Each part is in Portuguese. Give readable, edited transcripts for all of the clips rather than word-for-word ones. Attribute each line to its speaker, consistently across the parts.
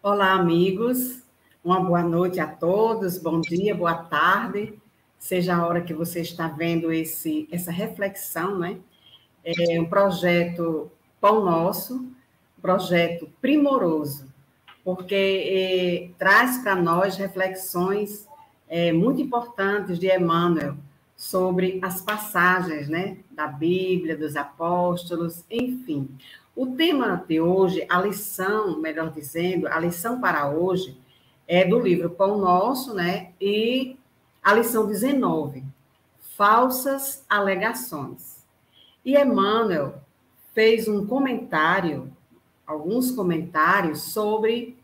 Speaker 1: Olá, amigos. Uma boa noite a todos. Bom dia, boa tarde. Seja a hora que você está vendo essa reflexão, né? É um projeto Pão Nosso, um projeto primoroso, porque traz para nós reflexões muito importantes de Emmanuel sobre as passagens, né, da Bíblia, dos apóstolos, enfim. O tema de hoje, a lição, melhor dizendo, a lição para hoje é do livro Pão Nosso, né, e a lição 19, falsas alegações. E Emmanuel fez um comentário, alguns comentários sobre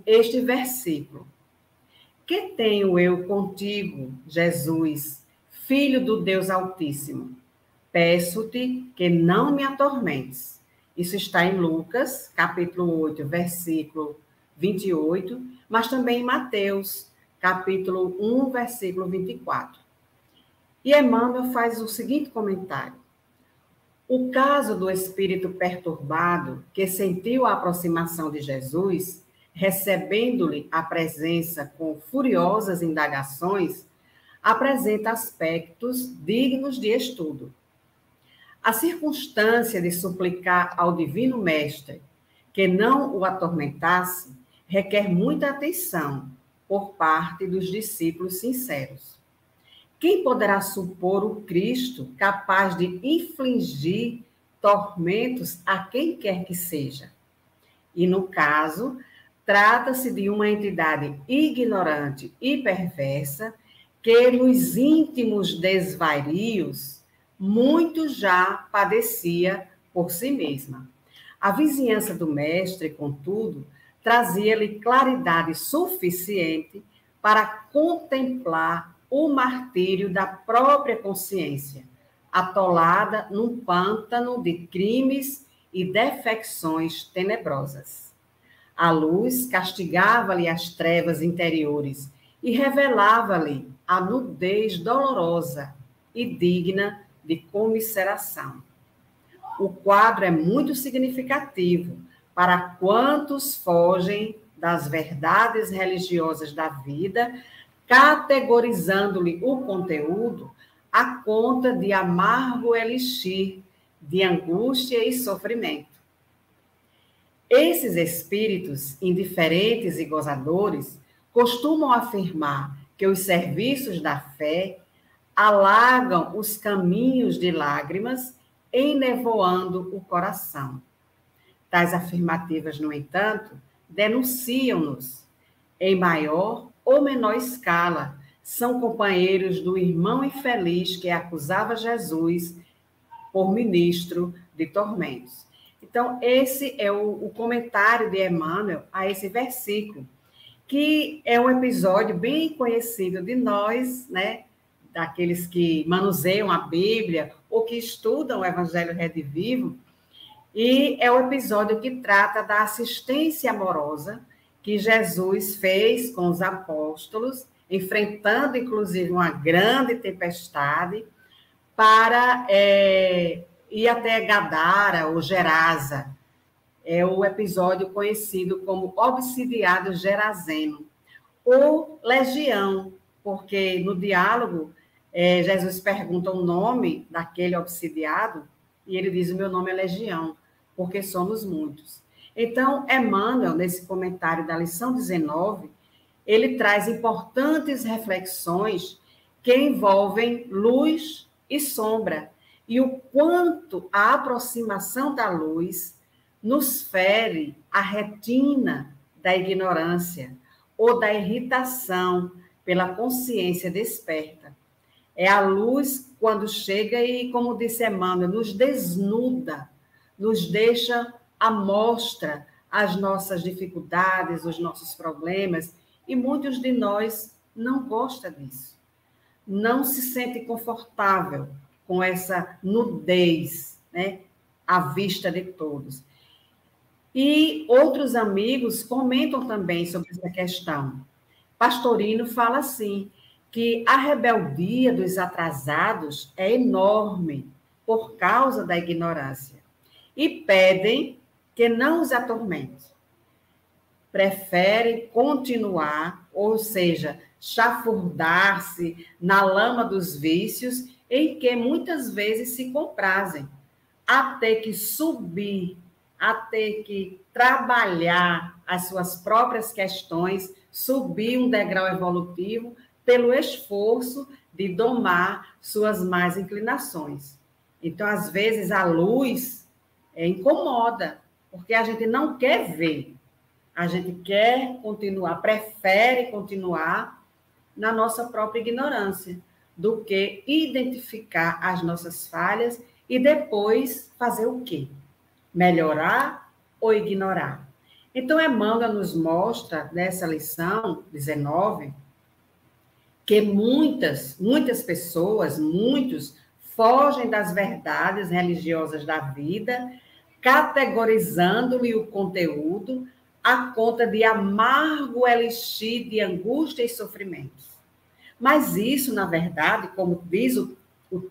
Speaker 1: este versículo. Que tenho eu contigo, Jesus, Filho do Deus Altíssimo? Peço-te que não me atormentes. Isso está em Lucas, capítulo 8, versículo 28, mas também em Mateus, capítulo 1, versículo 24. E Emmanuel faz o seguinte comentário. O caso do espírito perturbado que sentiu a aproximação de Jesus, recebendo-lhe a presença com furiosas indagações, apresenta aspectos dignos de estudo. A circunstância de suplicar ao Divino Mestre que não o atormentasse requer muita atenção por parte dos discípulos sinceros. Quem poderá supor o Cristo capaz de infligir tormentos a quem quer que seja? E, no caso, trata-se de uma entidade ignorante e perversa que, nos íntimos desvarios, muito já padecia por si mesma. A vizinhança do mestre, contudo, trazia-lhe claridade suficiente para contemplar o martírio da própria consciência, atolada num pântano de crimes e defecções tenebrosas. A luz castigava-lhe as trevas interiores e revelava-lhe a nudez dolorosa e digna de comiseração. O quadro é muito significativo para quantos fogem das verdades religiosas da vida, categorizando-lhe o conteúdo à conta de amargo elixir de angústia e sofrimento. Esses espíritos indiferentes e gozadores costumam afirmar que os serviços da fé alagam os caminhos de lágrimas, enevoando o coração. Tais afirmativas, no entanto, denunciam-nos, em maior ou menor escala, são companheiros do irmão infeliz que acusava Jesus por ministro de tormentos. Então, esse é o comentário de Emmanuel a esse versículo, que é um episódio bem conhecido de nós, né, daqueles que manuseiam a Bíblia ou que estudam o Evangelho Redivivo, e é o episódio que trata da assistência amorosa que Jesus fez com os apóstolos, enfrentando, inclusive, uma grande tempestade, para ir até Gadara ou Gerasa. É o episódio conhecido como Obsidiado Gerazeno, ou Legião, porque no diálogo Jesus pergunta o nome daquele obsidiado e ele diz: o meu nome é Legião, porque somos muitos. Então, Emmanuel, nesse comentário da lição 19, ele traz importantes reflexões que envolvem luz e sombra, e o quanto a aproximação da luz nos fere a retina da ignorância ou da irritação pela consciência desperta. É a luz quando chega e, como disse Emmanuel, nos desnuda, nos deixa à mostra as nossas dificuldades, os nossos problemas, e muitos de nós não gostam disso. Não se sente confortável com essa nudez, né, à vista de todos. E outros amigos comentam também sobre essa questão. Pastorino fala assim, que a rebeldia dos atrasados é enorme por causa da ignorância e pedem que não os atormente. preferem continuar, ou seja, chafurdar-se na lama dos vícios, em que muitas vezes se comprazem, a ter que subir, a ter que trabalhar as suas próprias questões, subir um degrau evolutivo pelo esforço de domar suas más inclinações. Então, às vezes, a luz incomoda, porque a gente não quer ver, a gente quer continuar, prefere continuar na nossa própria ignorância, do que identificar as nossas falhas e depois fazer o quê? Melhorar ou ignorar? Então, Emmanuel nos mostra, nessa lição 19, que muitas pessoas, muitos, fogem das verdades religiosas da vida, categorizando-lhe o conteúdo à conta de amargo elixir de angústia e sofrimentos. Mas isso, na verdade, como diz o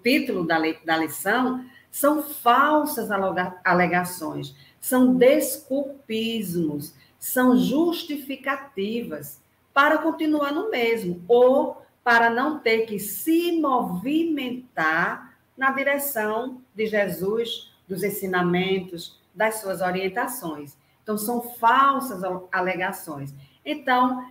Speaker 1: título da lição, são falsas alegações, são desculpismos, são justificativas para continuar no mesmo, ou para não ter que se movimentar na direção de Jesus, dos ensinamentos, das suas orientações. Então, são falsas alegações. Então,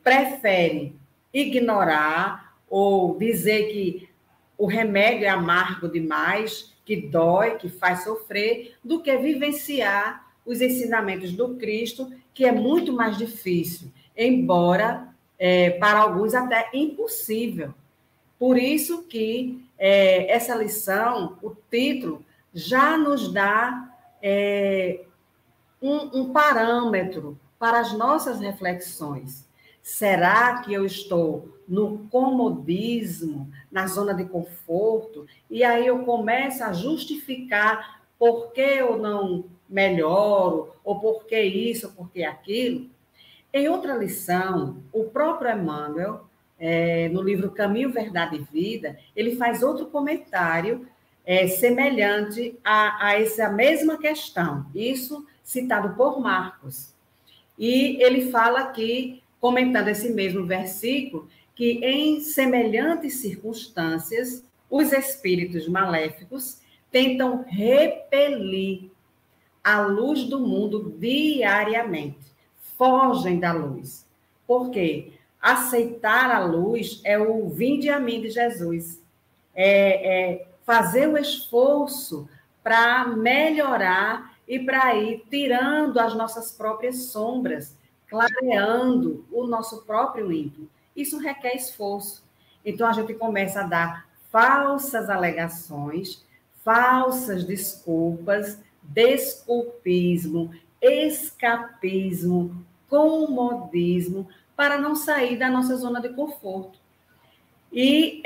Speaker 1: prefere ignorar ou dizer que o remédio é amargo demais, que dói, que faz sofrer, do que vivenciar os ensinamentos do Cristo, que é muito mais difícil, embora para alguns até impossível. Por isso que essa lição, o título, já nos dá um parâmetro para as nossas reflexões. Será que eu estou no comodismo, na zona de conforto, e aí eu começo a justificar por que eu não melhoro, ou por que isso, ou por que aquilo? Em outra lição, o próprio Emmanuel, no livro Caminho, Verdade e Vida, ele faz outro comentário semelhante a essa mesma questão, isso citado por Marcos. E ele fala aqui, comentando esse mesmo versículo, que em semelhantes circunstâncias, os espíritos maléficos tentam repelir a luz do mundo diariamente, fogem da luz. Por quê? Aceitar a luz é o vinde a mim de Jesus, fazer o esforço para melhorar e para ir tirando as nossas próprias sombras, clareando o nosso próprio íntimo. Isso requer esforço. Então, a gente começa a dar falsas alegações, falsas desculpas, desculpismo, escapismo, comodismo, para não sair da nossa zona de conforto. E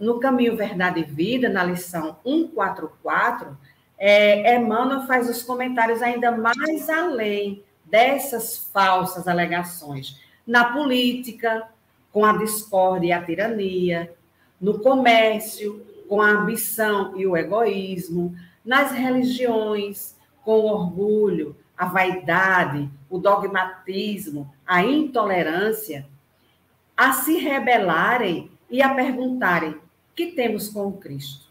Speaker 1: no Caminho, Verdade e Vida, na lição 144, Emmanuel faz os comentários ainda mais além dessas falsas alegações. Na política, com a discórdia e a tirania, no comércio, com a ambição e o egoísmo, nas religiões, com o orgulho, a vaidade, o dogmatismo, a intolerância, a se rebelarem e a perguntarem: que temos com o Cristo?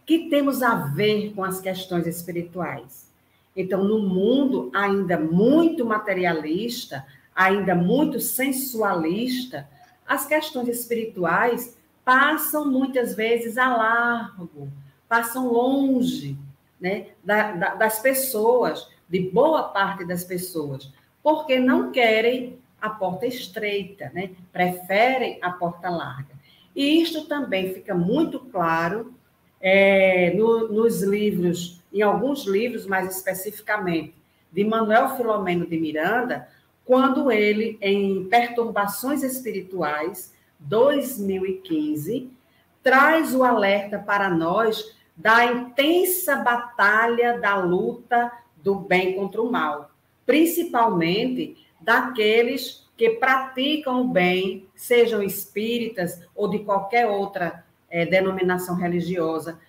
Speaker 1: Que temos a ver com as questões espirituais? Então, no mundo ainda muito materialista, ainda muito sensualista, as questões espirituais passam muitas vezes a largo, passam longe, né, das pessoas, de boa parte das pessoas, porque não querem a porta estreita, né? Preferem a porta larga. E isto também fica muito claro nos livros, em alguns livros mais especificamente, de Manuel Filomeno de Miranda, quando ele, em Perturbações Espirituais, 2015, traz o alerta para nós da intensa batalha da luta do bem contra o mal, principalmente daqueles que praticam o bem, sejam espíritas ou de qualquer outra denominação religiosa,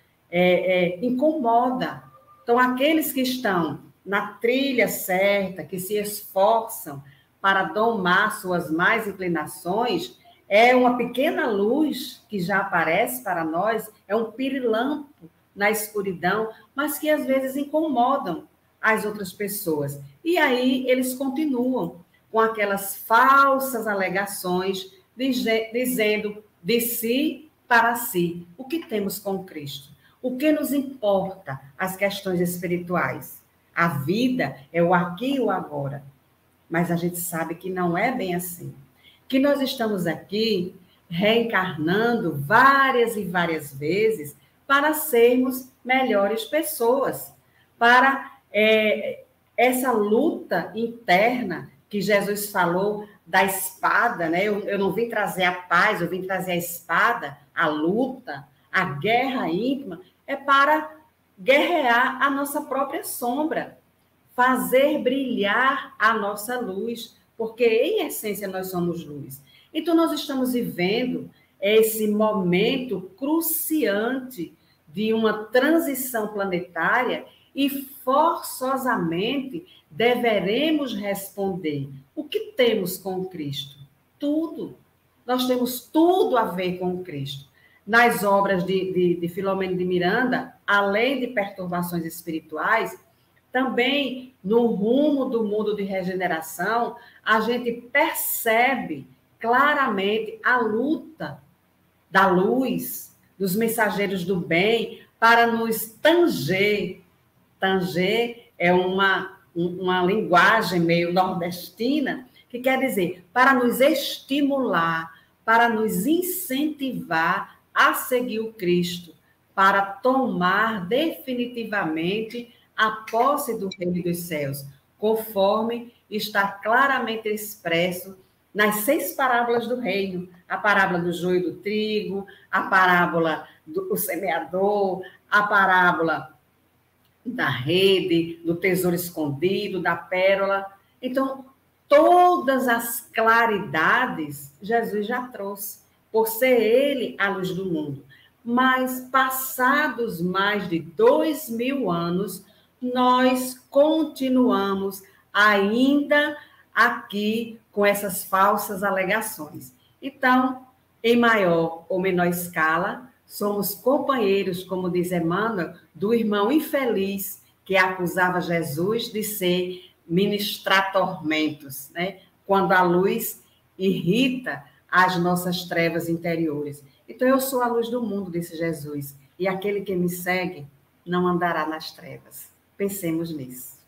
Speaker 1: incomoda. Então, aqueles que estão na trilha certa, que se esforçam para domar suas más inclinações, é uma pequena luz que já aparece para nós, é um pirilampo na escuridão, mas que às vezes incomodam as outras pessoas. E aí eles continuam com aquelas falsas alegações, dizendo de si para si. O que temos com Cristo? O que nos importa as questões espirituais? A vida é o aqui e o agora. Mas a gente sabe que não é bem assim. Que nós estamos aqui reencarnando várias e várias vezes para sermos melhores pessoas, para essa luta interna que Jesus falou da espada, né? Eu não vim trazer a paz, eu vim trazer a espada, a luta, a guerra íntima, é para guerrear a nossa própria sombra, fazer brilhar a nossa luz, porque em essência nós somos luz. Então nós estamos vivendo esse momento cruciante de uma transição planetária e forçosamente deveremos responder: o que temos com Cristo? Tudo. Nós temos tudo a ver com Cristo. Nas obras de Filomeno de Miranda, além de perturbações espirituais, também no rumo do mundo de regeneração, a gente percebe claramente a luta da luz, dos mensageiros do bem, para nos tanger. Tanger é uma linguagem meio nordestina, que quer dizer, para nos estimular, para nos incentivar a seguir o Cristo, para tomar definitivamente a posse do reino dos céus, conforme está claramente expresso nas 6 parábolas do reino: a parábola do joio e do trigo, a parábola do semeador, a parábola da rede, do tesouro escondido, da pérola. Então, todas as claridades Jesus já trouxe, por ser ele a luz do mundo. Mas, passados mais de 2000 anos, nós continuamos ainda aqui com essas falsas alegações. Então, em maior ou menor escala, somos companheiros, como diz Emmanuel, do irmão infeliz que acusava Jesus de ser ministrar tormentos, né? Quando a luz irrita as nossas trevas interiores. Então, eu sou a luz do mundo, disse Jesus, e aquele que me segue não andará nas trevas. Pensemos nisso.